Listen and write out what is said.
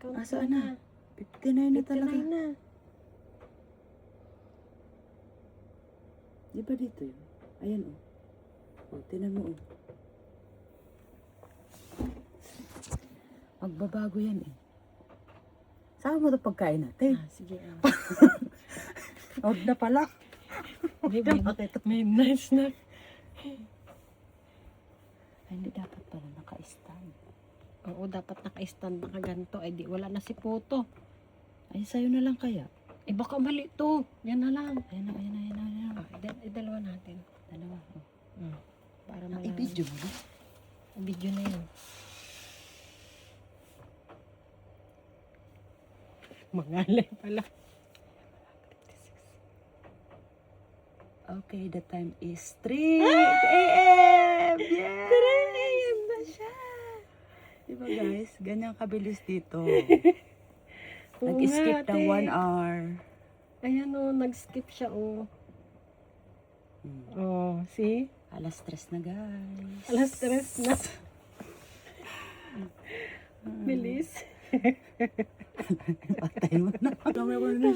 Asaan na? 59 na talaga. 59 na. Di ba dito yun? Ayan o. O, tinan mo o. Magbabago yan eh. Saan mo ito pagkain natin? Sige. Huwag na pala. May nice na. Ay, hindi dapat pala naka-stand. Oo, dapat naka-stand nakaganto. Ay, di wala na si Poto. Ay, sa'yo na lang kaya. Eh, baka mali to. Yan na lang. Ayan na. Dalawa natin. Dalawa. Oh. Para Ah, malaman. i-video mo na. Video na yun. Mangalay pala. Okay, the time is 3 a.m. Yes! 3 a.m. na siya. Diba guys, ganyan kabilis dito. Oo Nag-skip nga, ng ate. 1 hour. Ayan o, nag-skip siya o. Oh, see? Alas 3 na guys. Alas 3 na. Bilis. Patay mo na. Dami ako na